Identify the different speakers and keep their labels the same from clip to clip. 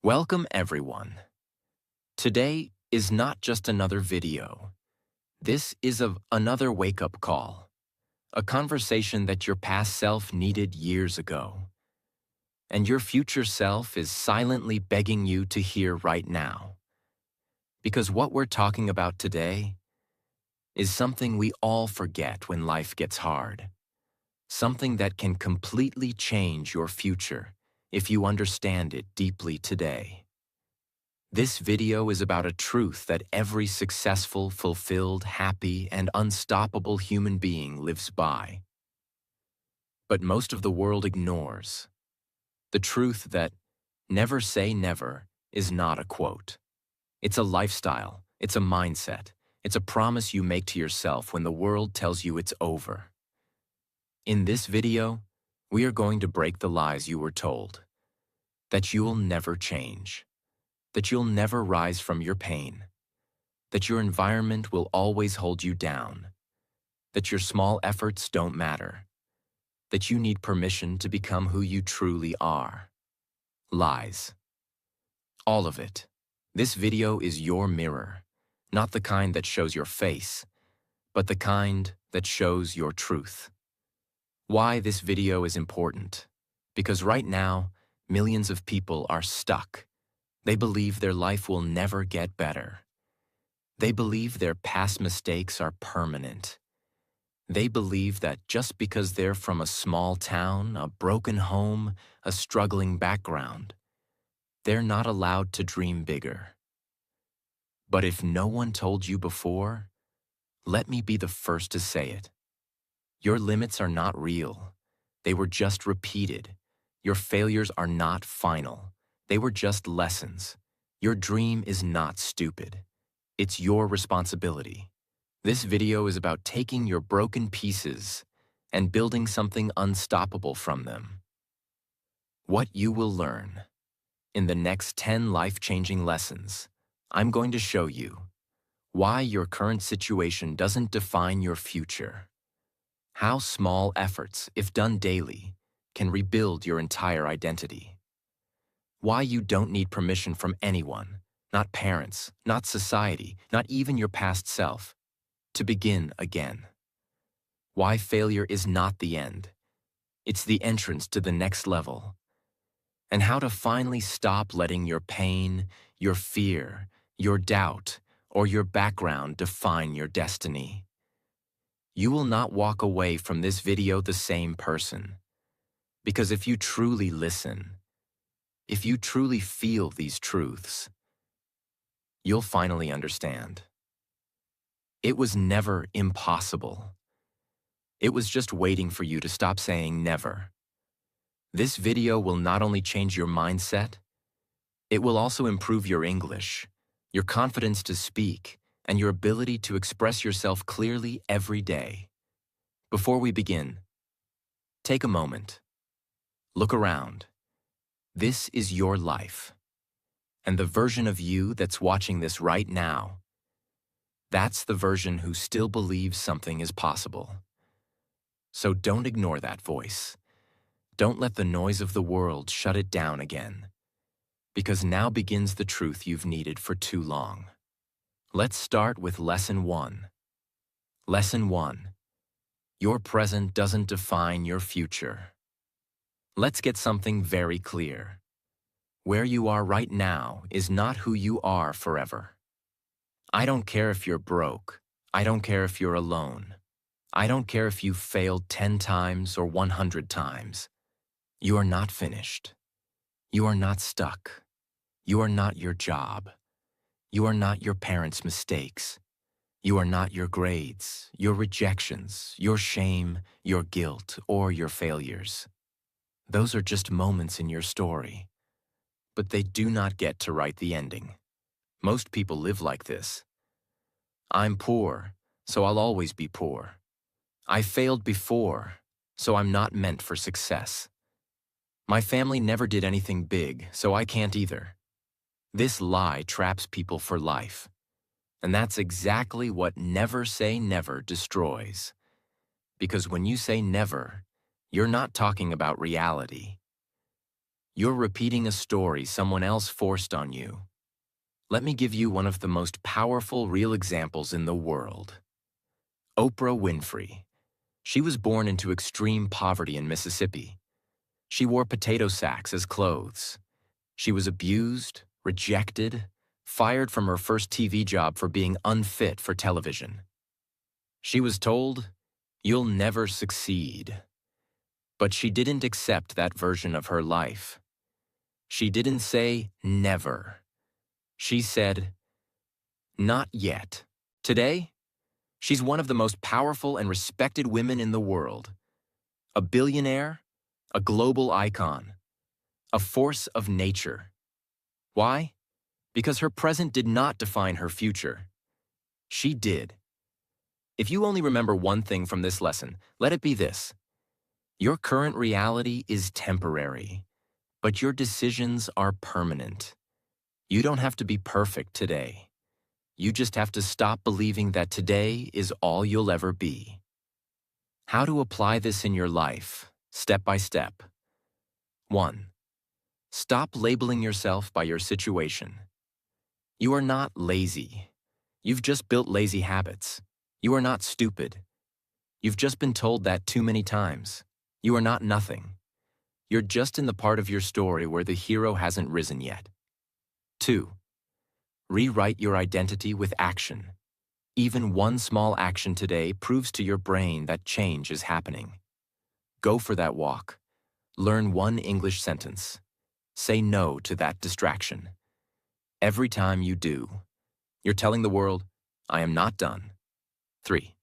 Speaker 1: Welcome, everyone. Today is not just another video. This is another wake-up call, a conversation that your past self needed years ago, and your future self is silently begging you to hear right now. Because what we're talking about today is something we all forget when life gets hard, something that can completely change your future if you understand it deeply today. This video is about a truth that every successful, fulfilled, happy, and unstoppable human being lives by. But most of the world ignores the truth that never say never is not a quote. It's a lifestyle, it's a mindset, it's a promise you make to yourself when the world tells you it's over. In this video, we are going to break the lies you were told, that you'll never change, that you'll never rise from your pain, that your environment will always hold you down, that your small efforts don't matter, that you need permission to become who you truly are. Lies. All of it. This video is your mirror, not the kind that shows your face, but the kind that shows your truth. Why this video is important? Because right now, millions of people are stuck. They believe their life will never get better. They believe their past mistakes are permanent. They believe that just because they're from a small town, a broken home, a struggling background, they're not allowed to dream bigger. But if no one told you before, let me be the first to say it. Your limits are not real. They were just repeated. Your failures are not final. They were just lessons. Your dream is not stupid. It's your responsibility. This video is about taking your broken pieces and building something unstoppable from them. What you will learn. In the next 10 life-changing lessons, I'm going to show you why your current situation doesn't define your future, how small efforts, if done daily, can rebuild your entire identity. Why you don't need permission from anyone, not parents, not society, not even your past self, to begin again. Why failure is not the end. It's the entrance to the next level. And how to finally stop letting your pain, your fear, your doubt, or your background define your destiny. You will not walk away from this video the same person. Because if you truly listen, if you truly feel these truths, you'll finally understand. It was never impossible. It was just waiting for you to stop saying never. This video will not only change your mindset, it will also improve your English, your confidence to speak, and your ability to express yourself clearly every day. Before we begin, take a moment. Look around. This is your life. And the version of you that's watching this right now, that's the version who still believes something is possible. So don't ignore that voice. Don't let the noise of the world shut it down again. Because now begins the truth you've needed for too long. Let's start with Lesson 1. Lesson 1. Your present doesn't define your future. Let's get something very clear. Where you are right now is not who you are forever. I don't care if you're broke. I don't care if you're alone. I don't care if you've failed 10 times or 100 times. You are not finished. You are not stuck. You are not your job. You are not your parents' mistakes. You are not your grades, your rejections, your shame, your guilt, or your failures. Those are just moments in your story. But they do not get to write the ending. Most people live like this. I'm poor, so I'll always be poor. I failed before, so I'm not meant for success. My family never did anything big, so I can't either. This lie traps people for life. And that's exactly what never say never destroys. Because when you say never, you're not talking about reality. You're repeating a story someone else forced on you. Let me give you one of the most powerful real examples in the world. Oprah Winfrey. She was born into extreme poverty in Mississippi. She wore potato sacks as clothes. She was abused, rejected, fired from her first TV job for being unfit for television. She was told, "You'll never succeed." But she didn't accept that version of her life. She didn't say never. She said, "Not yet." Today, she's one of the most powerful and respected women in the world. A billionaire, a global icon, a force of nature. Why? Because her present did not define her future. She did. If you only remember one thing from this lesson, let it be this. Your current reality is temporary, but your decisions are permanent. You don't have to be perfect today. You just have to stop believing that today is all you'll ever be. How to apply this in your life, step by step. 1. Stop labeling yourself by your situation. You are not lazy. You've just built lazy habits. You are not stupid. You've just been told that too many times. You are not nothing. You're just in the part of your story where the hero hasn't risen yet. 2. Rewrite your identity with action. Even one small action today proves to your brain that change is happening. Go for that walk. Learn one English sentence. Say no to that distraction. Every time you do, you're telling the world, "I am not done." 3.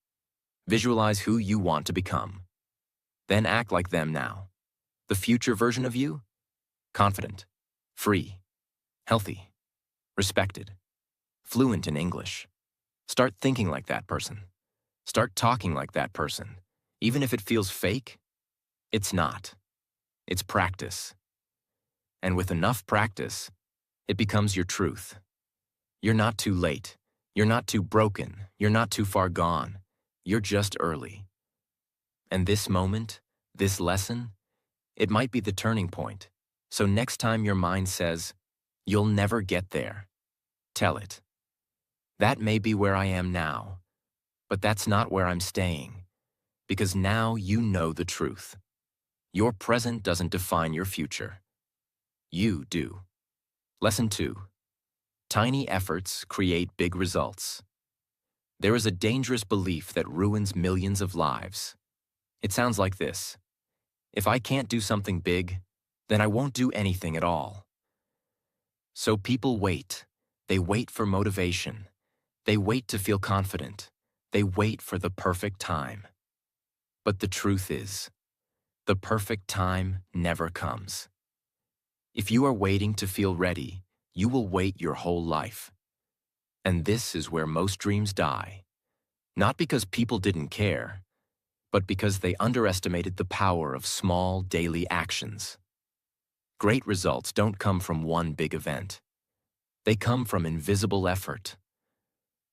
Speaker 1: Visualize who you want to become. Then act like them now. The future version of you? Confident, free, healthy, respected, fluent in English. Start thinking like that person. Start talking like that person. Even if it feels fake, it's not. It's practice. And with enough practice, it becomes your truth. You're not too late. You're not too broken. You're not too far gone. You're just early. And this moment, this lesson, it might be the turning point. So next time your mind says, "You'll never get there," tell it, "That may be where I am now, but that's not where I'm staying." Because now you know the truth. Your present doesn't define your future. You do. Lesson 2. Tiny efforts create big results. There is a dangerous belief that ruins millions of lives. It sounds like this. If I can't do something big, then I won't do anything at all. So people wait. They wait for motivation. They wait to feel confident. They wait for the perfect time. But the truth is, the perfect time never comes. If you are waiting to feel ready, you will wait your whole life. And this is where most dreams die. Not because people didn't care, but because they underestimated the power of small daily actions. Great results don't come from one big event. They come from invisible effort,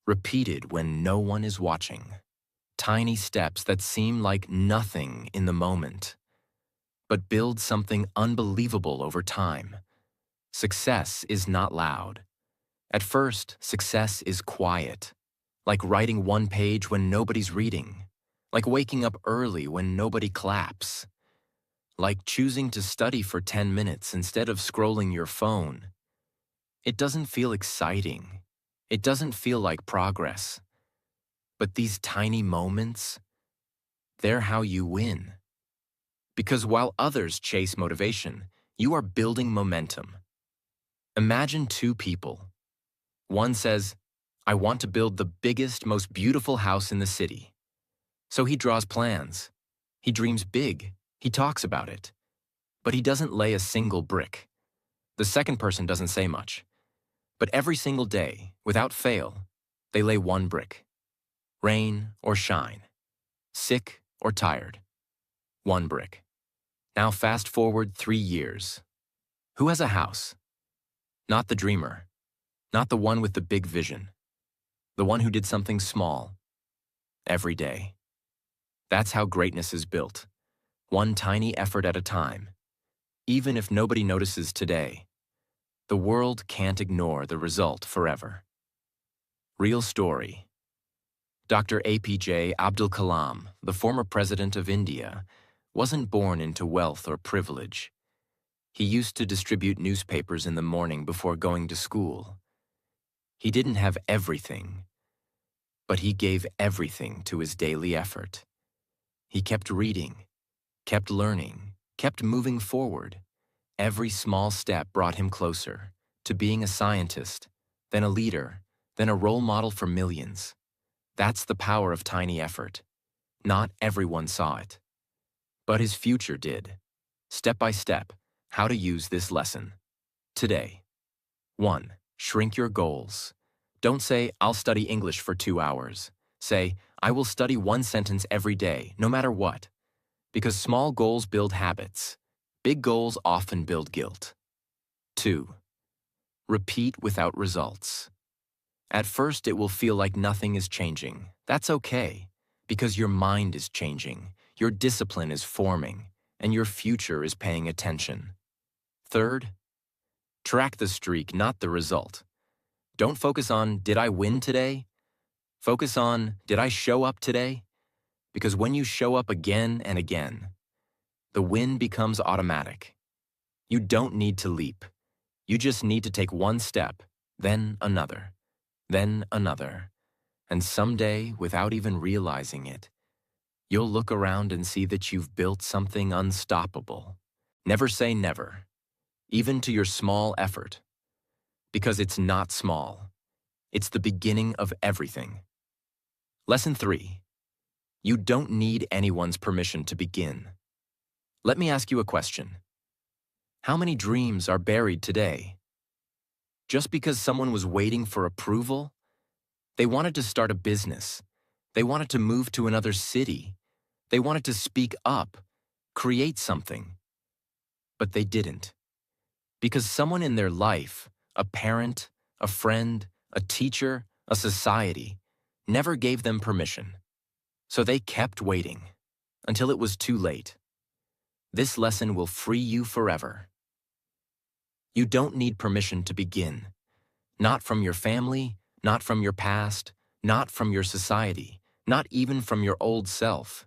Speaker 1: repeated when no one is watching. Tiny steps that seem like nothing in the moment, but build something unbelievable over time. Success is not loud. At first, success is quiet, like writing one page when nobody's reading, like waking up early when nobody claps, like choosing to study for 10 minutes instead of scrolling your phone. It doesn't feel exciting. It doesn't feel like progress. But these tiny moments, they're how you win. Because while others chase motivation, you are building momentum. Imagine two people. One says, "I want to build the biggest, most beautiful house in the city." So he draws plans. He dreams big. He talks about it. But he doesn't lay a single brick. The second person doesn't say much. But every single day, without fail, they lay one brick. Rain or shine, sick or tired. One brick. Now fast forward 3 years. Who has a house? Not the dreamer. Not the one with the big vision. The one who did something small. Every day. That's how greatness is built. One tiny effort at a time. even if nobody notices today. The world can't ignore the result forever. Real story. Dr. APJ Abdul Kalam, the former president of India, wasn't born into wealth or privilege. He used to distribute newspapers in the morning before going to school. He didn't have everything, but he gave everything to his daily effort. He kept reading, kept learning, kept moving forward. Every small step brought him closer to being a scientist, then a leader, then a role model for millions. That's the power of tiny effort. Not everyone saw it, but his future did. Step by step, how to use this lesson. Today. 1. Shrink your goals. Don't say, I'll study English for 2 hours. Say, I will study one sentence every day, no matter what. Because small goals build habits. Big goals often build guilt. 2. Repeat without results. At first, it will feel like nothing is changing. That's okay, because your mind is changing, your discipline is forming, and your future is paying attention. 3. Track the streak, not the result. Don't focus on, did I win today? Focus on, did I show up today? Because when you show up again and again, the win becomes automatic. You don't need to leap. You just need to take one step, then another, and someday, without even realizing it, you'll look around and see that you've built something unstoppable. Never say never, even to your small effort, because it's not small. It's the beginning of everything. Lesson 3. You don't need anyone's permission to begin. Let me ask you a question. How many dreams are buried today? Just because someone was waiting for approval? They wanted to start a business. They wanted to move to another city. They wanted to speak up, create something. But they didn't. Because someone in their life, a parent, a friend, a teacher, a society, never gave them permission. So they kept waiting until it was too late. This lesson will free you forever. You don't need permission to begin. Not from your family, not from your past, not from your society, not even from your old self.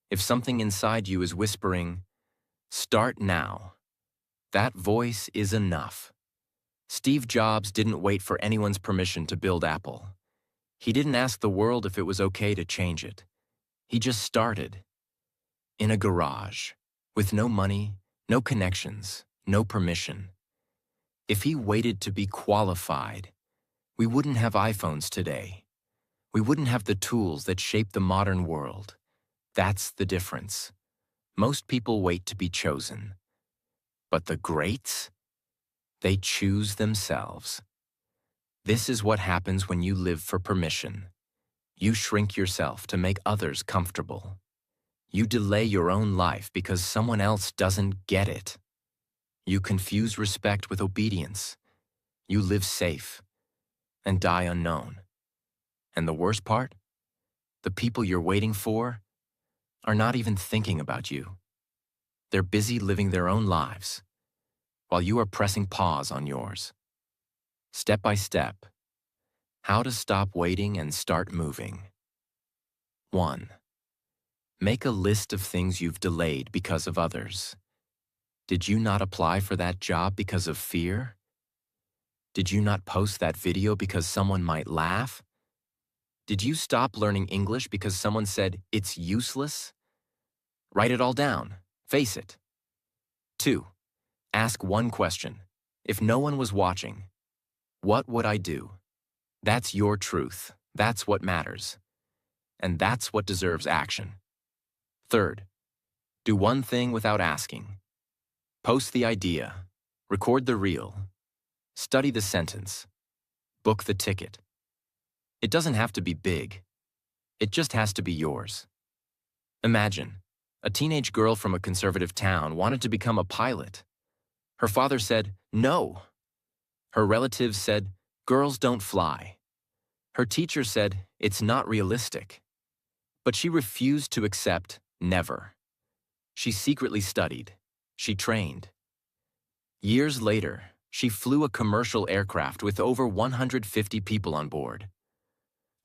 Speaker 1: If something inside you is whispering, start now, that voice is enough. Steve Jobs didn't wait for anyone's permission to build Apple. He didn't ask the world if it was okay to change it. He just started. In a garage, with no money, no connections, no permission. If he waited to be qualified, we wouldn't have iPhones today. We wouldn't have the tools that shape the modern world. That's the difference. Most people wait to be chosen. But the greats? They choose themselves. This is what happens when you live for permission. You shrink yourself to make others comfortable. You delay your own life because someone else doesn't get it. You confuse respect with obedience. You live safe and die unknown. And the worst part? The people you're waiting for are not even thinking about you. They're busy living their own lives while you are pressing pause on yours. Step by step, how to stop waiting and start moving. 1. Make a list of things you've delayed because of others. Did you not apply for that job because of fear? Did you not post that video because someone might laugh? Did you stop learning English because someone said it's useless? Write it all down. Face it. 2. Ask one question. If no one was watching, what would I do? That's your truth. That's what matters. And that's what deserves action. 3. Do one thing without asking. Post the idea. Record the reel. Study the sentence. Book the ticket. It doesn't have to be big. It just has to be yours. Imagine, a teenage girl from a conservative town wanted to become a pilot. Her father said, no. Her relatives said, girls don't fly. Her teacher said, it's not realistic. But she refused to accept never. She secretly studied. She trained. Years later, she flew a commercial aircraft with over 150 people on board.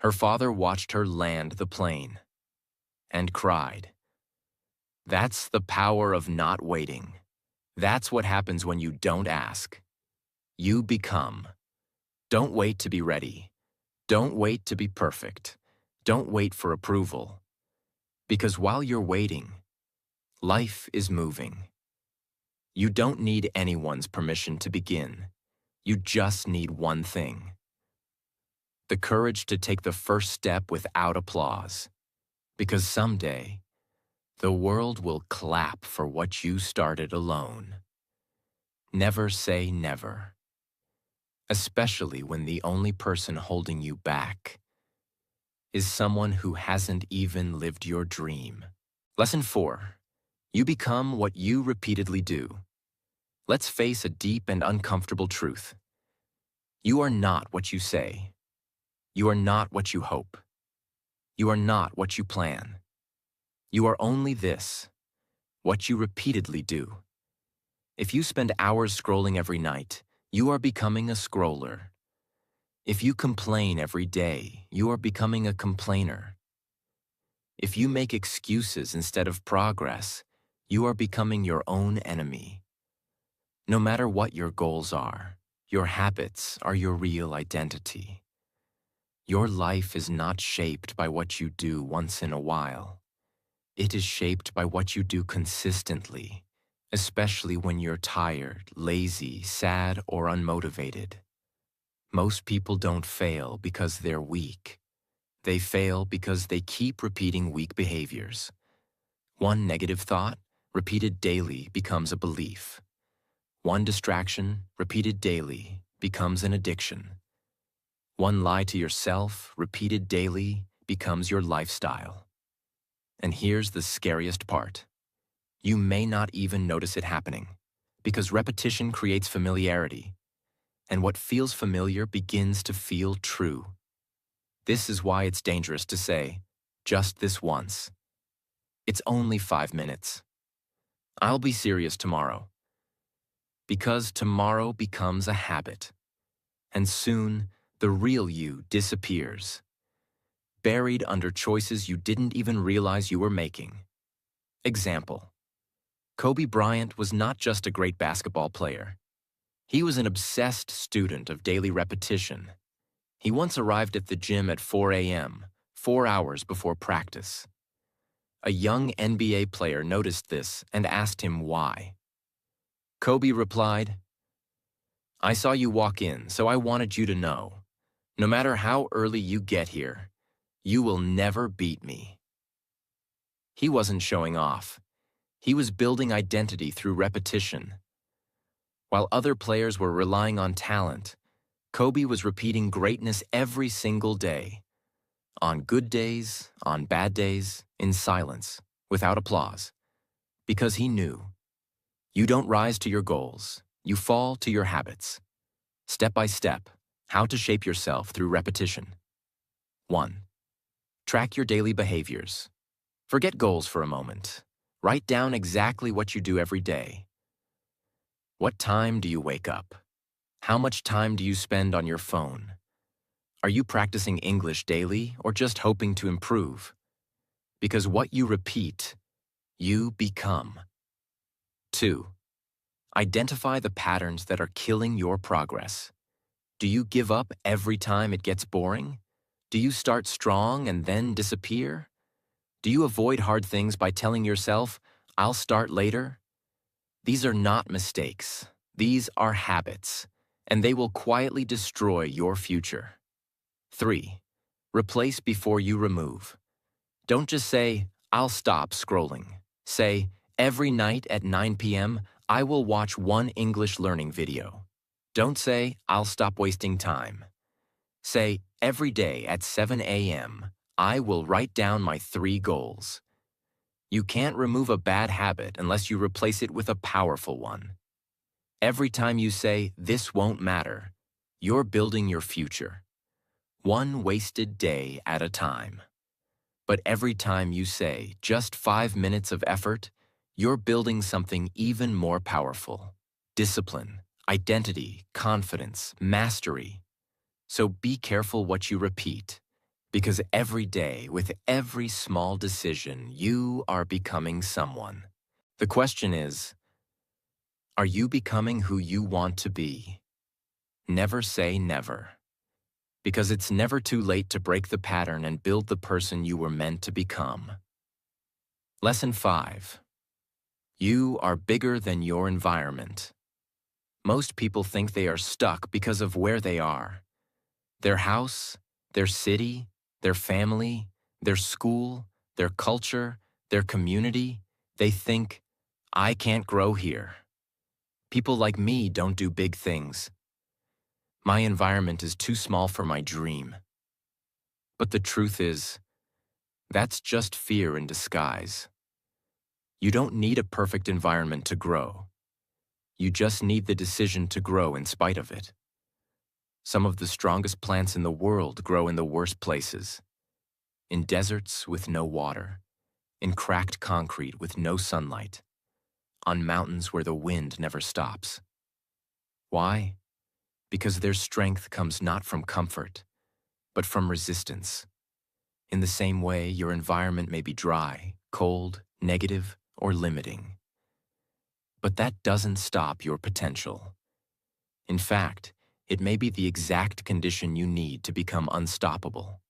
Speaker 1: Her father watched her land the plane and cried. That's the power of not waiting. That's what happens when you don't ask. You become. Don't wait to be ready. Don't wait to be perfect. Don't wait for approval. Because while you're waiting, life is moving. You don't need anyone's permission to begin. You just need one thing: the courage to take the first step without applause. Because someday, the world will clap for what you started alone. Never say never, especially when the only person holding you back is someone who hasn't even lived your dream. Lesson 4. You become what you repeatedly do. Let's face a deep and uncomfortable truth. You are not what you say. You are not what you hope. You are not what you plan. You are only this, what you repeatedly do. If you spend hours scrolling every night, you are becoming a scroller. If you complain every day, you are becoming a complainer. If you make excuses instead of progress, you are becoming your own enemy. No matter what your goals are, your habits are your real identity. Your life is not shaped by what you do once in a while. It is shaped by what you do consistently, especially when you're tired, lazy, sad, or unmotivated. Most people don't fail because they're weak. They fail because they keep repeating weak behaviors. One negative thought, repeated daily, becomes a belief. One distraction, repeated daily, becomes an addiction. One lie to yourself, repeated daily, becomes your lifestyle. And here's the scariest part. You may not even notice it happening, because repetition creates familiarity, and what feels familiar begins to feel true. This is why it's dangerous to say, just this once. It's only 5 minutes. I'll be serious tomorrow. Because tomorrow becomes a habit, and soon the real you disappears, buried under choices you didn't even realize you were making. Example: Kobe Bryant was not just a great basketball player. He was an obsessed student of daily repetition. He once arrived at the gym at 4 a.m., 4 hours before practice. A young NBA player noticed this and asked him why. Kobe replied, "I saw you walk in, so I wanted you to know. No matter how early you get here, you will never beat me." He wasn't showing off. He was building identity through repetition. While other players were relying on talent, Kobe was repeating greatness every single day. On good days, on bad days, in silence, without applause. Because he knew, you don't rise to your goals, you fall to your habits. Step by step, how to shape yourself through repetition. 1. Track your daily behaviors. Forget goals for a moment. Write down exactly what you do every day. What time do you wake up? How much time do you spend on your phone? Are you practicing English daily or just hoping to improve? Because what you repeat, you become. 2. Identify the patterns that are killing your progress. Do you give up every time it gets boring? Do you start strong and then disappear? Do you avoid hard things by telling yourself, "I'll start later"? These are not mistakes. These are habits, and they will quietly destroy your future. 3. Replace before you remove. Don't just say, "I'll stop scrolling." Say, "Every night at 9 p.m., I will watch one English learning video." Don't say, "I'll stop wasting time." Say, "Every day at 7 a.m., I will write down my 3 goals." You can't remove a bad habit unless you replace it with a powerful one. Every time you say, "This won't matter," you're building your future. One wasted day at a time. But every time you say, "Just 5 minutes of effort," you're building something even more powerful. discipline, identity, confidence, mastery. So be careful what you repeat, because every day, with every small decision, you are becoming someone. The question is, are you becoming who you want to be? Never say never, because it's never too late to break the pattern and build the person you were meant to become. Lesson 5. You are bigger than your environment. Most people think they are stuck because of where they are. Their house, their city, their family, their school, their culture, their community. They think, I can't grow here. People like me don't do big things. My environment is too small for my dream. But the truth is, that's just fear in disguise. You don't need a perfect environment to grow. You just need the decision to grow in spite of it. Some of the strongest plants in the world grow in the worst places. In deserts with no water, in cracked concrete with no sunlight, on mountains where the wind never stops. Why? Because their strength comes not from comfort, but from resistance. In the same way, your environment may be dry, cold, negative, or limiting. But that doesn't stop your potential. In fact, it may be the exact condition you need to become unstoppable.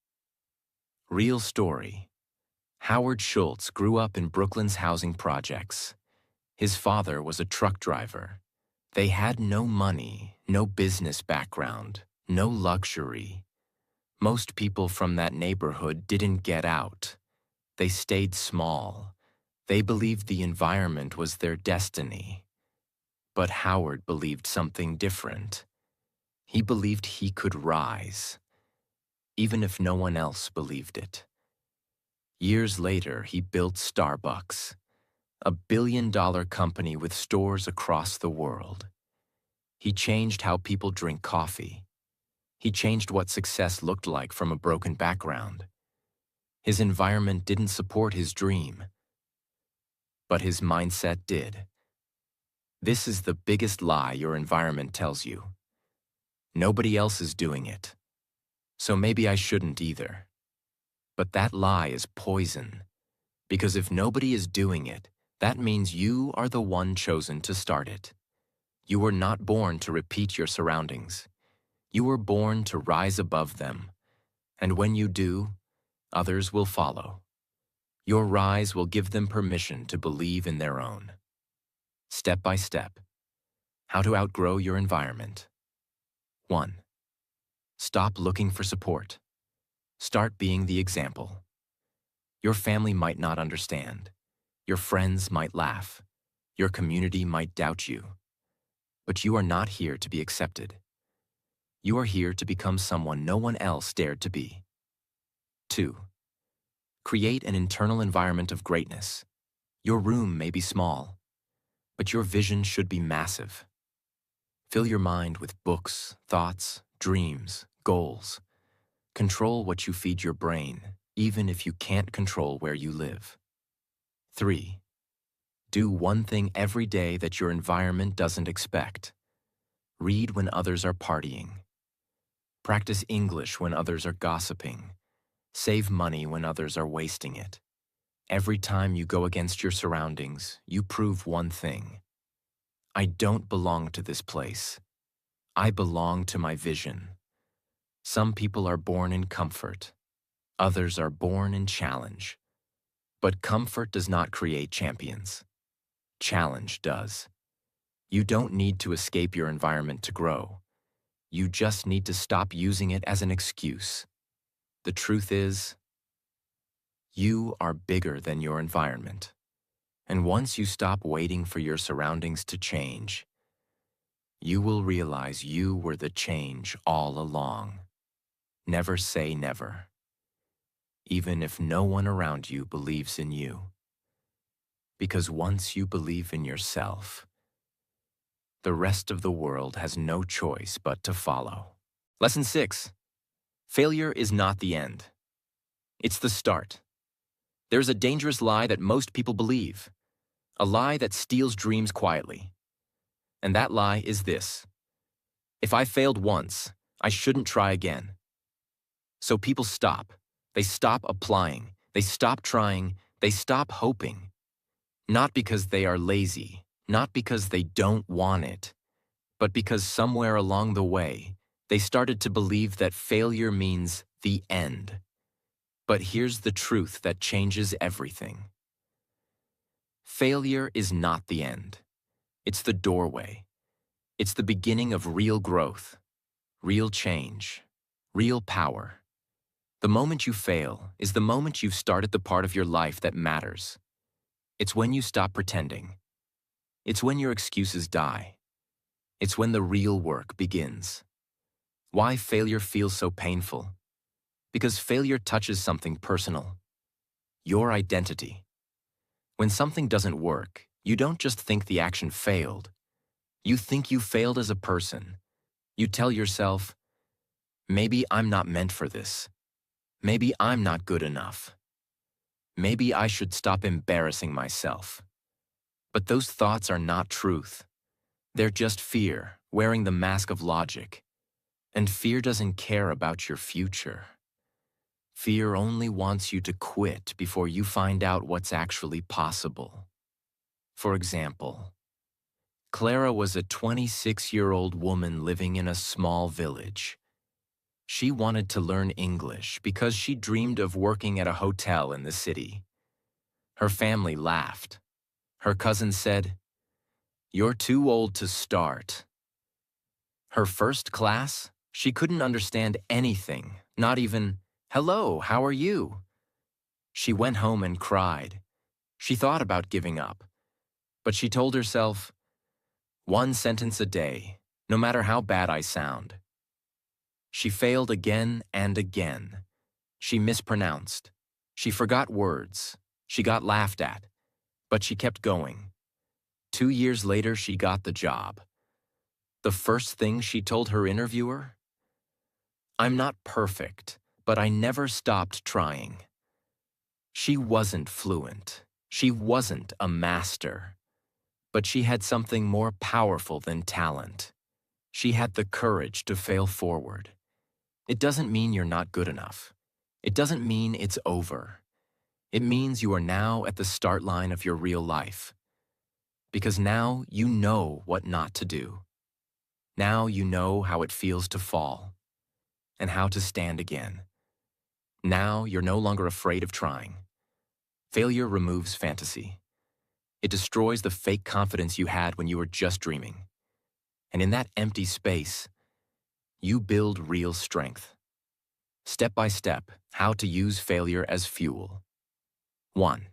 Speaker 1: Real story. Howard Schultz grew up in Brooklyn's housing projects. His father was a truck driver. They had no money, no business background, no luxury. Most people from that neighborhood didn't get out. They stayed small. They believed the environment was their destiny. But Howard believed something different. He believed he could rise, even if no one else believed it. Years later, he built Starbucks, a billion-dollar company with stores across the world. He changed how people drink coffee. He changed what success looked like from a broken background. His environment didn't support his dream, but his mindset did. This is the biggest lie your environment tells you. Nobody else is doing it, so maybe I shouldn't either. But that lie is poison, because if nobody is doing it, that means you are the one chosen to start it. You were not born to repeat your surroundings. You were born to rise above them, and when you do, others will follow. Your rise will give them permission to believe in their own. Step by step. How to outgrow your environment. 1. Stop looking for support. Start being the example. Your family might not understand. Your friends might laugh. Your community might doubt you. But you are not here to be accepted. You are here to become someone no one else dared to be. 2. Create an internal environment of greatness. Your room may be small, but your vision should be massive. Fill your mind with books, thoughts, dreams, goals. Control what you feed your brain, even if you can't control where you live. 3. Do one thing every day that your environment doesn't expect. Read when others are partying. Practice English when others are gossiping. Save money when others are wasting it. Every time you go against your surroundings, you prove one thing. I don't belong to this place. I belong to my vision. Some people are born in comfort. Others are born in challenge. But comfort does not create champions. Challenge does. You don't need to escape your environment to grow. You just need to stop using it as an excuse. The truth is, you are bigger than your environment. And once you stop waiting for your surroundings to change, you will realize you were the change all along. Never say never, even if no one around you believes in you. Because once you believe in yourself, the rest of the world has no choice but to follow. Lesson 6. Failure is not the end. It's the start. There's a dangerous lie that most people believe, a lie that steals dreams quietly. And that lie is this: if I failed once, I shouldn't try again. So people stop. They stop applying. They stop trying. They stop hoping. Not because they are lazy, not because they don't want it, but because somewhere along the way, they started to believe that failure means the end. But here's the truth that changes everything. Failure is not the end. It's the doorway. It's the beginning of real growth, real change, real power. The moment you fail is the moment you've started the part of your life that matters. It's when you stop pretending. It's when your excuses die. It's when the real work begins. Why failure feels so painful? Because failure touches something personal. Your identity. When something doesn't work, you don't just think the action failed. You think you failed as a person. You tell yourself, maybe I'm not meant for this. Maybe I'm not good enough. Maybe I should stop embarrassing myself. But those thoughts are not truth. They're just fear, wearing the mask of logic. And fear doesn't care about your future. Fear only wants you to quit before you find out what's actually possible. For example, Clara was a 26-year-old woman living in a small village. She wanted to learn English because she dreamed of working at a hotel in the city. Her family laughed. Her cousin said, "You're too old to start." Her first class, she couldn't understand anything, not even, "Hello, how are you?" She went home and cried. She thought about giving up, but she told herself, "One sentence a day, no matter how bad I sound." She failed again and again. She mispronounced. She forgot words. She got laughed at. But she kept going. 2 years later, she got the job. The first thing she told her interviewer? "I'm not perfect, but I never stopped trying." She wasn't fluent. She wasn't a master. But she had something more powerful than talent. She had the courage to fail forward. It doesn't mean you're not good enough. It doesn't mean it's over. It means you are now at the start line of your real life. Because now you know what not to do. Now you know how it feels to fall and how to stand again. Now you're no longer afraid of trying. Failure removes fantasy. It destroys the fake confidence you had when you were just dreaming. And in that empty space, you build real strength. Step by step, how to use failure as fuel. 1.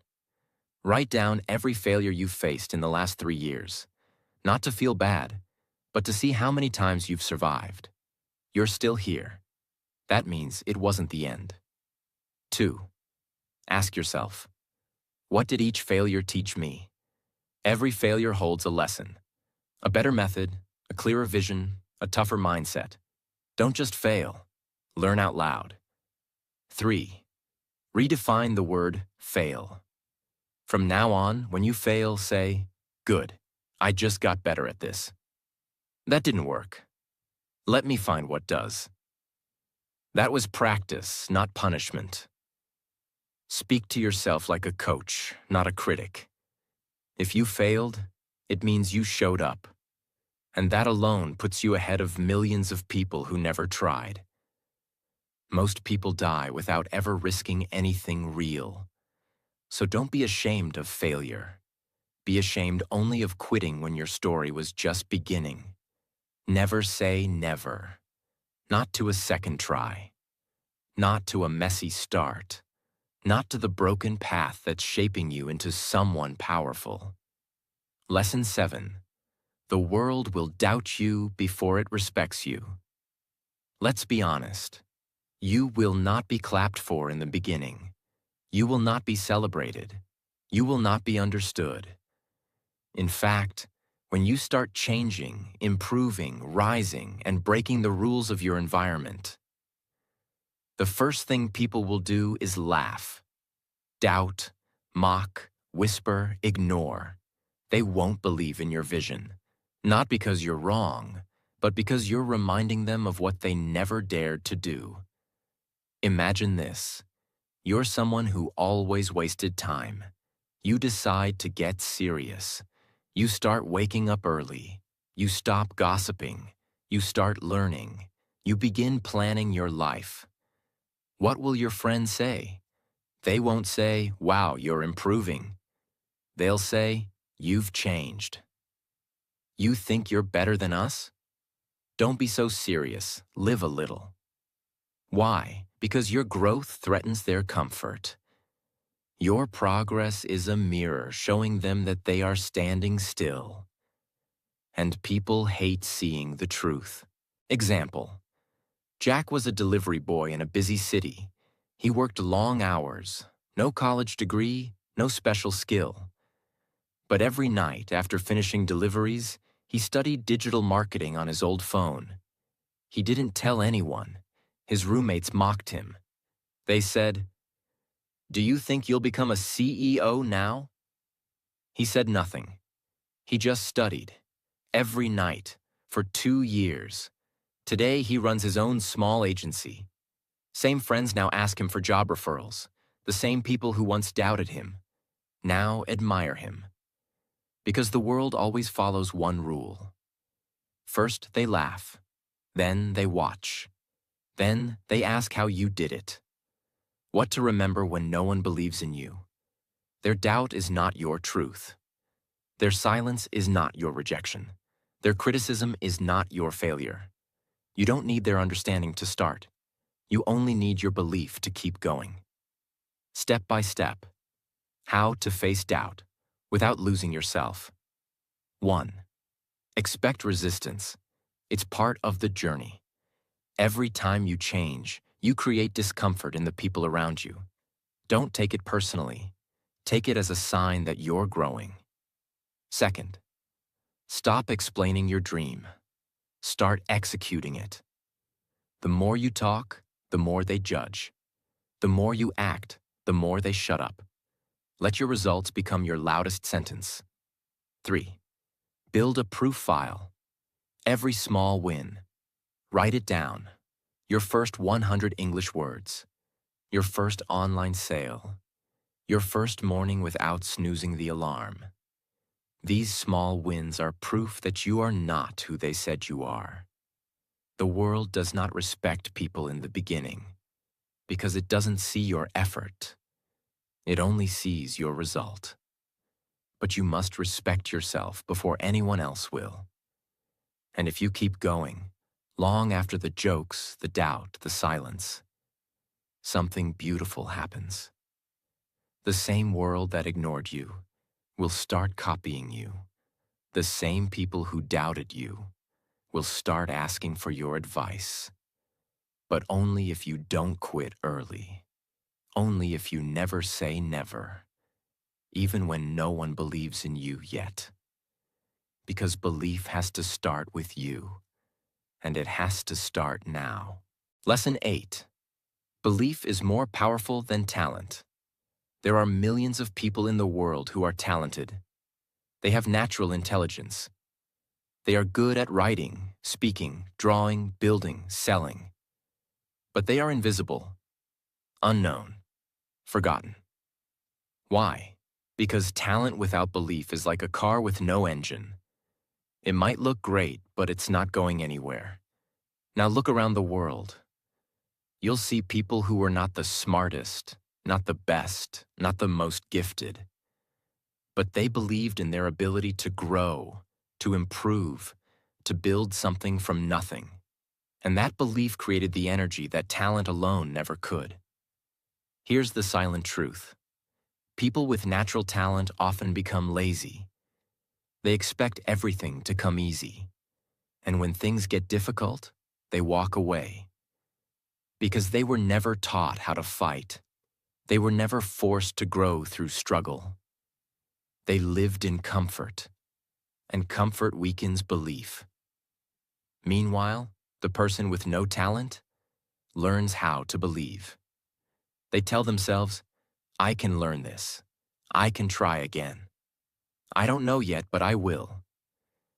Speaker 1: Write down every failure you've faced in the last 3 years. Not to feel bad, but to see how many times you've survived. You're still here. That means it wasn't the end. 2. Ask yourself, what did each failure teach me? Every failure holds a lesson. A better method, a clearer vision, a tougher mindset. Don't just fail. Learn out loud. 3. Redefine the word fail. From now on, when you fail, say, "Good, I just got better at this. That didn't work. Let me find what does." That was practice, not punishment. Speak to yourself like a coach, not a critic. If you failed, it means you showed up. And that alone puts you ahead of millions of people who never tried. Most people die without ever risking anything real. So don't be ashamed of failure. Be ashamed only of quitting when your story was just beginning. Never say never. Not to a second try. Not to a messy start. Not to the broken path that's shaping you into someone powerful. Lesson 7. The world will doubt you before it respects you. Let's be honest. You will not be clapped for in the beginning. You will not be celebrated. You will not be understood. In fact, when you start changing, improving, rising, and breaking the rules of your environment, the first thing people will do is laugh, doubt, mock, whisper, ignore. They won't believe in your vision. Not because you're wrong, but because you're reminding them of what they never dared to do. Imagine this. You're someone who always wasted time. You decide to get serious. You start waking up early. You stop gossiping. You start learning. You begin planning your life. What will your friends say? They won't say, "Wow, you're improving." They'll say, "You've changed." You think you're better than us? Don't be so serious. Live a little. Why? Because your growth threatens their comfort. Your progress is a mirror showing them that they are standing still. And people hate seeing the truth. Example: Jack was a delivery boy in a busy city. He worked long hours, no college degree, no special skill. But every night after finishing deliveries, he studied digital marketing on his old phone. He didn't tell anyone. His roommates mocked him. They said, "Do you think you'll become a CEO now?" He said nothing. He just studied, every night, for 2 years. Today, he runs his own small agency. Same friends now ask him for job referrals. The same people who once doubted him now admire him. Because the world always follows one rule. First, they laugh. Then they watch. Then they ask how you did it. What to remember when no one believes in you. Their doubt is not your truth. Their silence is not your rejection. Their criticism is not your failure. You don't need their understanding to start. You only need your belief to keep going. Step by step. How to face doubt without losing yourself. 1. Expect resistance. It's part of the journey. Every time you change, you create discomfort in the people around you. Don't take it personally. Take it as a sign that you're growing. 2. Stop explaining your dream. Start executing it. The more you talk, the more they judge. The more you act, the more they shut up. Let your results become your loudest sentence. 3. Build a proof file. Every small win. Write it down. Your first 100 English words. Your first online sale. Your first morning without snoozing the alarm. These small wins are proof that you are not who they said you are. The world does not respect people in the beginning because it doesn't see your effort. It only sees your result. But you must respect yourself before anyone else will. And if you keep going, long after the jokes, the doubt, the silence, something beautiful happens. The same world that ignored you will start copying you. The same people who doubted you will start asking for your advice. But only if you don't quit early. Only if you never say never, even when no one believes in you yet. Because belief has to start with you, and it has to start now. Lesson 8. Belief is more powerful than talent. There are millions of people in the world who are talented. They have natural intelligence. They are good at writing, speaking, drawing, building, selling. But they are invisible, unknown, forgotten. Why? Because talent without belief is like a car with no engine. It might look great, but it's not going anywhere. Now look around the world. You'll see people who are not the smartest, not the best, not the most gifted. But they believed in their ability to grow, to improve, to build something from nothing. And that belief created the energy that talent alone never could. Here's the silent truth. People with natural talent often become lazy. They expect everything to come easy. And when things get difficult, they walk away. Because they were never taught how to fight. They were never forced to grow through struggle. They lived in comfort, and comfort weakens belief. Meanwhile, the person with no talent learns how to believe. They tell themselves, "I can learn this. I can try again. I don't know yet, but I will."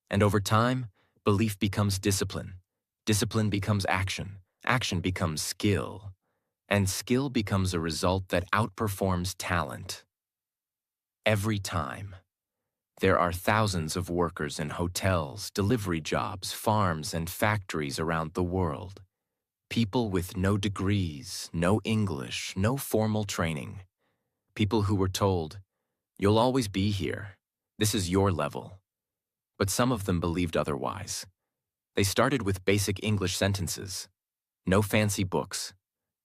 Speaker 1: And over time, belief becomes discipline. Discipline becomes action. Action becomes skill. And skill becomes a result that outperforms talent. Every time. There are thousands of workers in hotels, delivery jobs, farms, and factories around the world. People with no degrees, no English, no formal training. People who were told, "You'll always be here. This is your level." But some of them believed otherwise. They started with basic English sentences. No fancy books,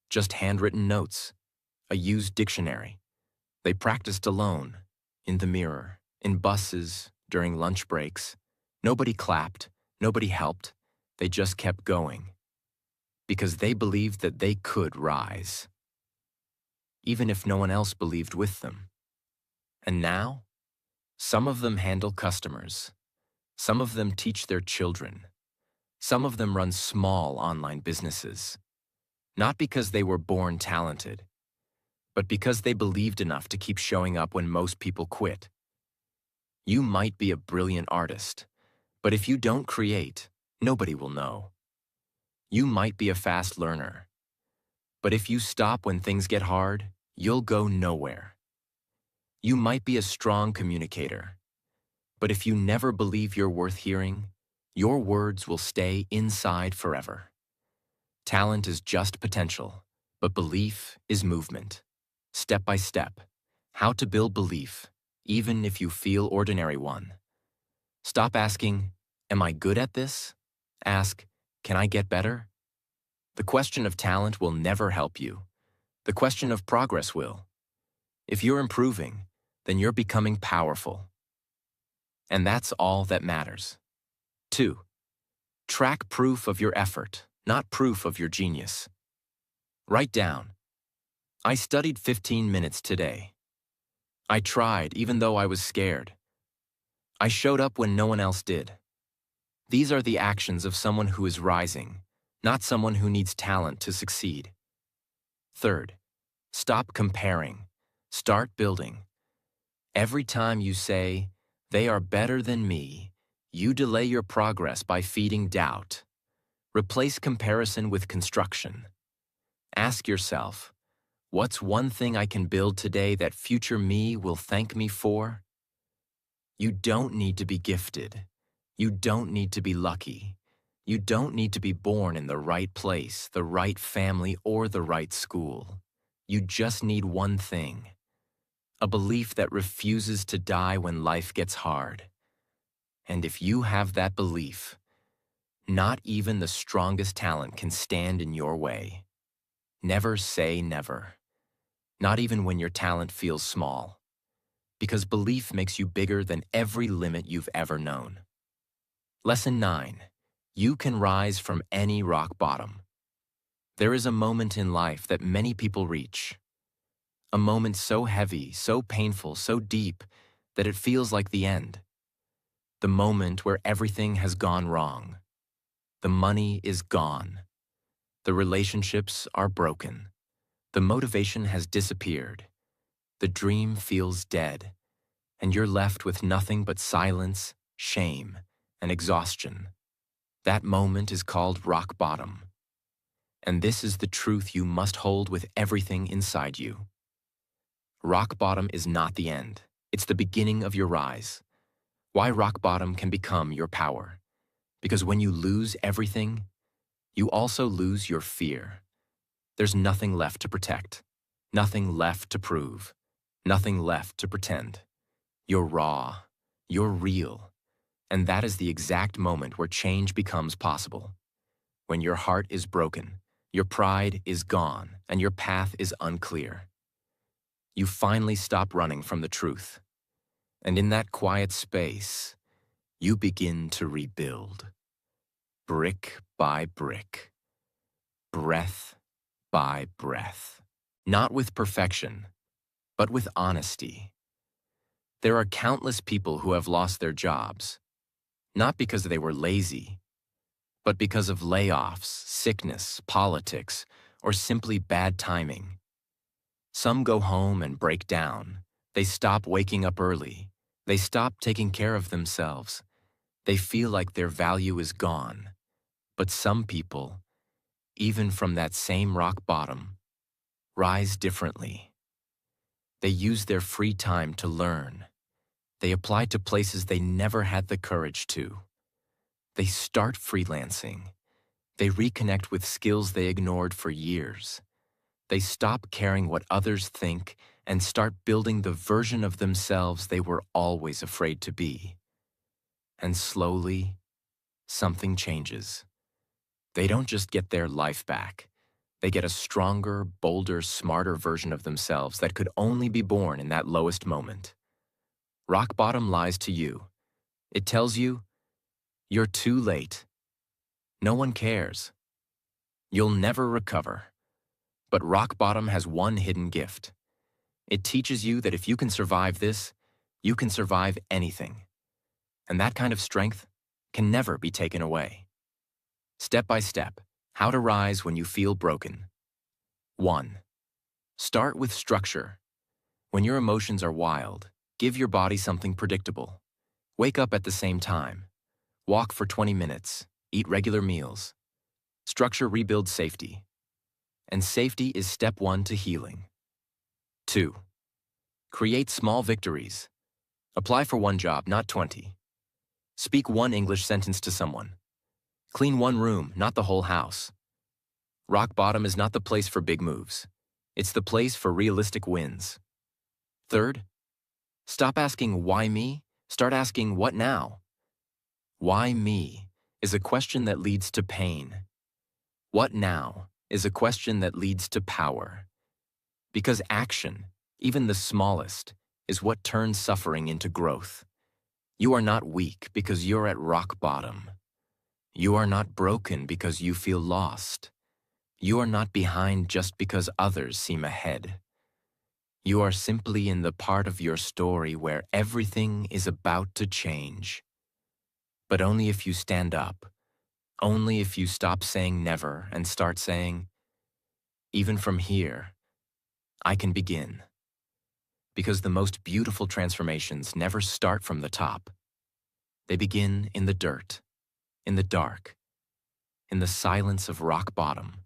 Speaker 1: just handwritten notes, a used dictionary. They practiced alone, in the mirror, in buses, during lunch breaks. Nobody clapped, nobody helped. They just kept going. Because they believed that they could rise, even if no one else believed with them. And now, some of them handle customers. Some of them teach their children. Some of them run small online businesses. Not because they were born talented, but because they believed enough to keep showing up when most people quit. You might be a brilliant artist, but if you don't create, nobody will know. You might be a fast learner, but if you stop when things get hard, you'll go nowhere. You might be a strong communicator, but if you never believe you're worth hearing, your words will stay inside forever. Talent is just potential, but belief is movement. Step by step, how to build belief, even if you feel ordinary one. Stop asking, "Am I good at this?" Ask, "Can I get better?" The question of talent will never help you. The question of progress will. If you're improving, then you're becoming powerful. And that's all that matters. 2. Track proof of your effort, not proof of your genius. Write down, "I studied 15 minutes today. I tried even though I was scared. I showed up when no one else did." These are the actions of someone who is rising, not someone who needs talent to succeed. 3. Stop comparing. Start building. Every time you say, "They are better than me," you delay your progress by feeding doubt. Replace comparison with construction. Ask yourself, what's one thing I can build today that future me will thank me for? You don't need to be gifted. You don't need to be lucky. You don't need to be born in the right place, the right family, or the right school. You just need one thing: a belief that refuses to die when life gets hard. And if you have that belief, not even the strongest talent can stand in your way. Never say never. Not even when your talent feels small. Because belief makes you bigger than every limit you've ever known. Lesson 9. You can rise from any rock bottom. There is a moment in life that many people reach. A moment so heavy, so painful, so deep, that it feels like the end. The moment where everything has gone wrong. The money is gone. The relationships are broken. The motivation has disappeared. The dream feels dead. And you're left with nothing but silence, shame, and exhaustion. That moment is called rock bottom. And this is the truth you must hold with everything inside you. Rock bottom is not the end. It's the beginning of your rise. Why rock bottom can become your power. Because when you lose everything, you also lose your fear. There's nothing left to protect, nothing left to prove, nothing left to pretend. You're raw, you're real, and that is the exact moment where change becomes possible. When your heart is broken, your pride is gone, and your path is unclear. You finally stop running from the truth. And in that quiet space, you begin to rebuild. Brick by brick. Breath by breath. Not with perfection, but with honesty. There are countless people who have lost their jobs, not because they were lazy, but because of layoffs, sickness, politics, or simply bad timing. Some go home and break down. They stop waking up early. They stop taking care of themselves. They feel like their value is gone. But some people, even from that same rock bottom, rise differently. They use their free time to learn. They apply to places they never had the courage to. They start freelancing. They reconnect with skills they ignored for years. They stop caring what others think and start building the version of themselves they were always afraid to be. And slowly, something changes. They don't just get their life back. They get a stronger, bolder, smarter version of themselves that could only be born in that lowest moment. Rock bottom lies to you. It tells you, you're too late. No one cares. You'll never recover. But rock bottom has one hidden gift. It teaches you that if you can survive this, you can survive anything. And that kind of strength can never be taken away. Step by step, how to rise when you feel broken. 1. Start with structure. When your emotions are wild, give your body something predictable. Wake up at the same time. Walk for 20 minutes. Eat regular meals. Structure rebuilds safety. And safety is step 1 to healing. 2. Create small victories. Apply for one job, not 20. Speak one English sentence to someone. Clean one room, not the whole house. Rock bottom is not the place for big moves. It's the place for realistic wins. 3rd, stop asking why me, start asking what now. Why me is a question that leads to pain. What now is a question that leads to power. Because action, even the smallest, is what turns suffering into growth. You are not weak because you're at rock bottom. You are not broken because you feel lost. You are not behind just because others seem ahead. You are simply in the part of your story where everything is about to change. But only if you stand up, only if you stop saying never and start saying, even from here, I can begin. Because the most beautiful transformations never start from the top. They begin in the dirt, in the dark, in the silence of rock bottom,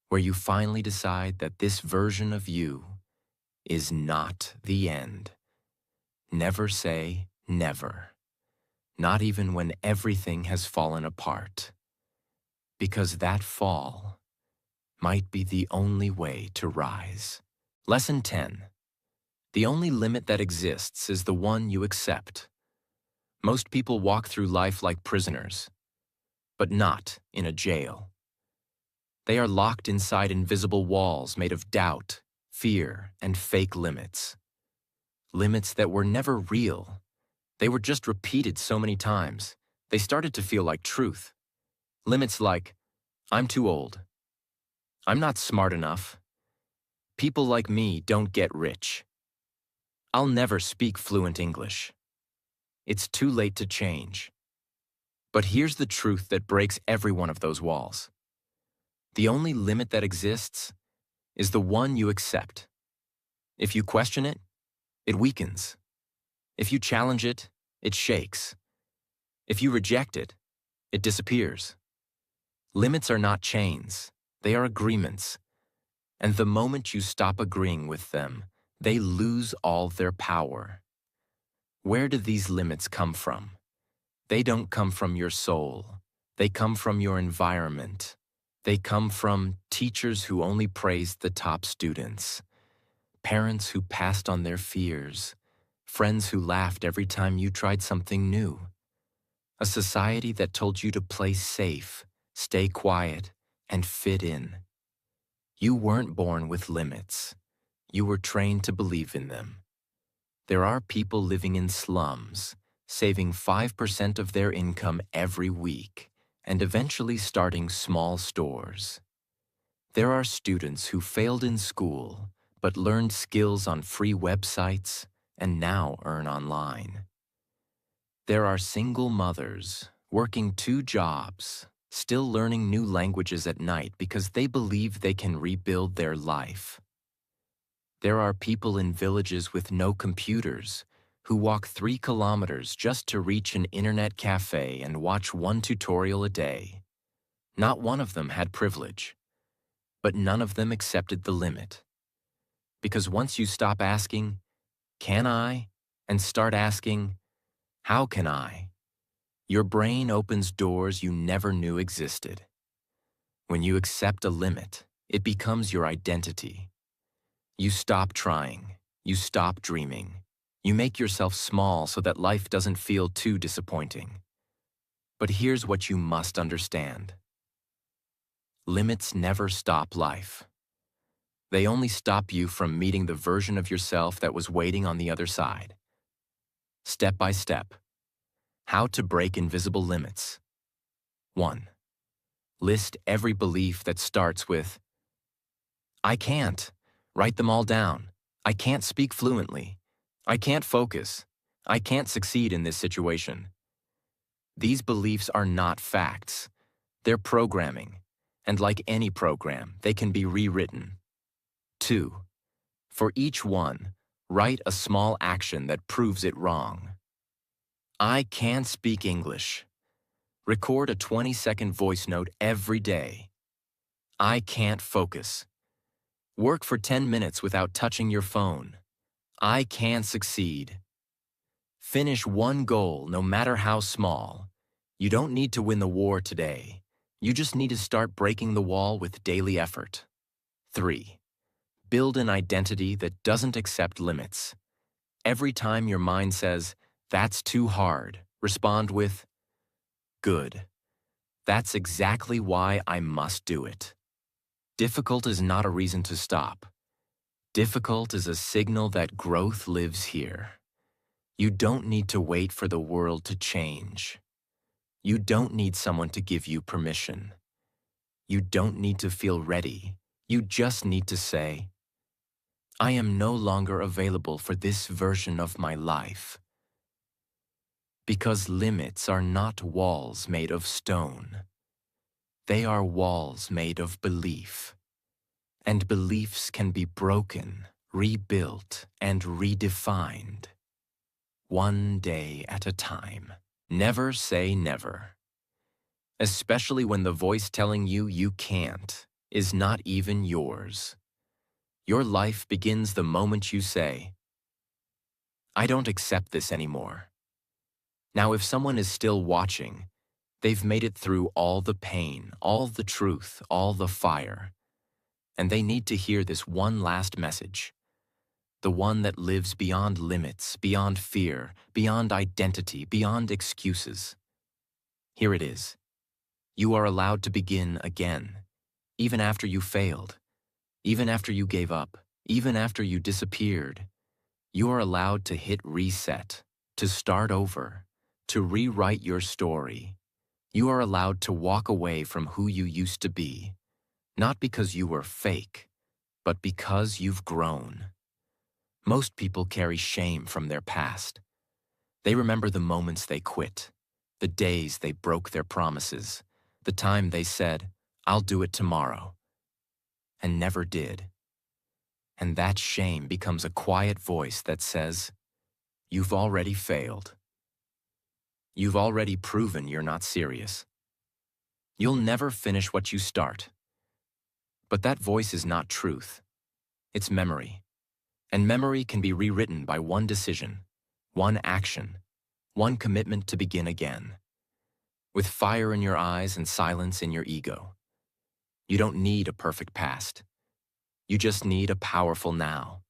Speaker 1: where you finally decide that this version of you is not the end. Never say never, not even when everything has fallen apart, because that fall might be the only way to rise. Lesson 10. The only limit that exists is the one you accept. Most people walk through life like prisoners, but not in a jail. They are locked inside invisible walls made of doubt, fear, and fake limits. Limits that were never real. They were just repeated so many times, they started to feel like truth. Limits like, I'm too old. I'm not smart enough. People like me don't get rich. I'll never speak fluent English. It's too late to change. But here's the truth that breaks every one of those walls. The only limit that exists is the one you accept. If you question it, it weakens. If you challenge it, it shakes. If you reject it, it disappears. Limits are not chains, they are agreements. And the moment you stop agreeing with them, they lose all their power. Where do these limits come from? They don't come from your soul. They come from your environment. They come from teachers who only praised the top students, parents who passed on their fears, friends who laughed every time you tried something new, a society that told you to play safe, stay quiet, and fit in. You weren't born with limits. You were trained to believe in them. There are people living in slums, saving 5% of their income every week, and eventually starting small stores. There are students who failed in school, but learned skills on free websites and now earn online. There are single mothers working 2 jobs, still learning new languages at night because they believe they can rebuild their life. There are people in villages with no computers who walk 3 kilometers just to reach an internet cafe and watch one tutorial a day. Not one of them had privilege, but none of them accepted the limit. Because once you stop asking, "Can I?" and start asking, "How can I?" your brain opens doors you never knew existed. When you accept a limit, it becomes your identity. You stop trying. You stop dreaming. You make yourself small so that life doesn't feel too disappointing. But here's what you must understand. Limits never stop life. They only stop you from meeting the version of yourself that was waiting on the other side. Step by step. How to break invisible limits. 1. List every belief that starts with, "I can't." Write them all down. "I can't speak fluently." "I can't focus." "I can't succeed in this situation." These beliefs are not facts. They're programming. And like any program, they can be rewritten. 2. For each one, write a small action that proves it wrong. I can't speak English. Record a 20-second voice note every day. I can't focus. Work for 10 minutes without touching your phone. I can't succeed. Finish one goal, no matter how small. You don't need to win the war today. You just need to start breaking the wall with daily effort. 3. Build an identity that doesn't accept limits. Every time your mind says, "That's too hard," respond with, "Good. That's exactly why I must do it." Difficult is not a reason to stop. Difficult is a signal that growth lives here. You don't need to wait for the world to change. You don't need someone to give you permission. You don't need to feel ready. You just need to say, "I am no longer available for this version of my life." Because limits are not walls made of stone. They are walls made of belief. And beliefs can be broken, rebuilt, and redefined. One day at a time. Never say never. Especially when the voice telling you you can't is not even yours. Your life begins the moment you say, "I don't accept this anymore." Now, if someone is still watching, they've made it through all the pain, all the truth, all the fire. And they need to hear this one last message. The one that lives beyond limits, beyond fear, beyond identity, beyond excuses. Here it is. You are allowed to begin again, even after you failed, even after you gave up, even after you disappeared. You are allowed to hit reset, to start over, to rewrite your story. You are allowed to walk away from who you used to be, not because you were fake, but because you've grown. Most people carry shame from their past. They remember the moments they quit, the days they broke their promises, the time they said, "I'll do it tomorrow," and never did. And that shame becomes a quiet voice that says, "You've already failed. You've already proven you're not serious. You'll never finish what you start." But that voice is not truth. It's memory. And memory can be rewritten by one decision, one action, one commitment to begin again. With fire in your eyes and silence in your ego. You don't need a perfect past. You just need a powerful now.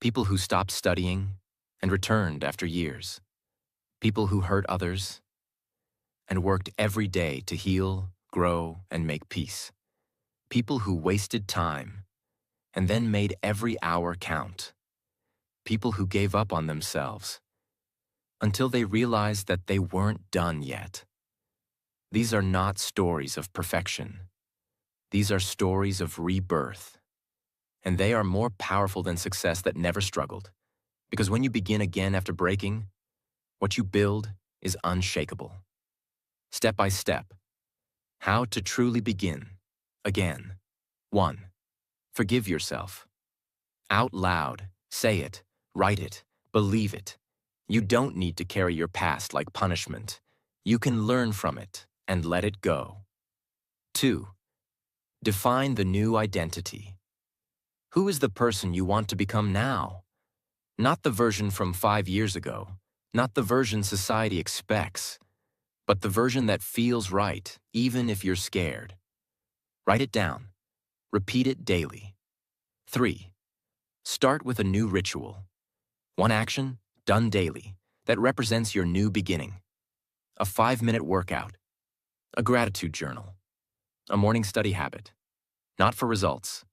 Speaker 1: People who stopped studying and returned after years. People who hurt others and worked every day to heal, grow, and make peace. People who wasted time and then made every hour count. People who gave up on themselves until they realized that they weren't done yet. These are not stories of perfection. These are stories of rebirth. And they are more powerful than success that never struggled. Because when you begin again after breaking, what you build is unshakable. Step by step. How to truly begin again. 1. Forgive yourself. Out loud, say it, write it, believe it. You don't need to carry your past like punishment. You can learn from it and let it go. 2. Define the new identity. Who is the person you want to become now? Not the version from 5 years ago, not the version society expects, but the version that feels right, even if you're scared. Write it down. Repeat it daily. 3. Start with a new ritual. One action, done daily, that represents your new beginning. A 5-minute workout. A gratitude journal. A morning study habit. Not for results,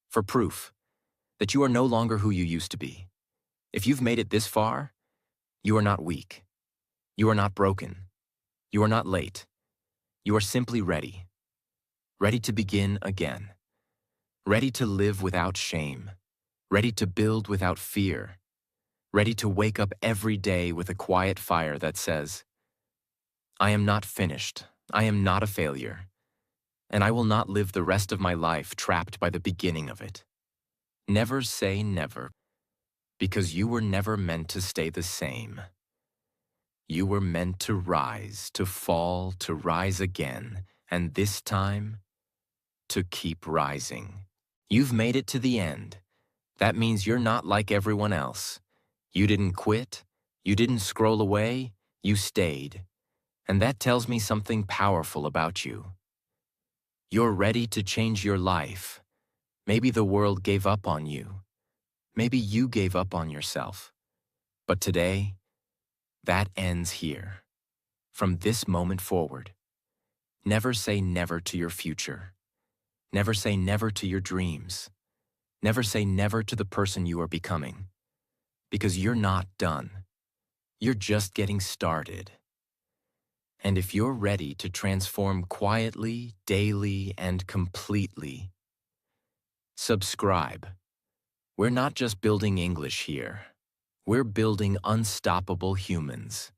Speaker 1: for proof that you are no longer who you used to be. If you've made it this far, you are not weak. You are not broken. You are not late. You are simply ready. Ready to begin again. Ready to live without shame. Ready to build without fear. Ready to wake up every day with a quiet fire that says, I am not finished. I am not a failure. And I will not live the rest of my life trapped by the beginning of it. Never say never, because you were never meant to stay the same. You were meant to rise, to fall, to rise again, and this time, to keep rising. You've made it to the end. That means you're not like everyone else. You didn't quit. You didn't scroll away. You stayed. And that tells me something powerful about you. You're ready to change your life. Maybe the world gave up on you. Maybe you gave up on yourself. But today, that ends here. From this moment forward, never say never to your future. Never say never to your dreams. Never say never to the person you are becoming. Because you're not done. You're just getting started. And if you're ready to transform quietly, daily, and completely, subscribe. We're not just building English here. We're building unstoppable humans.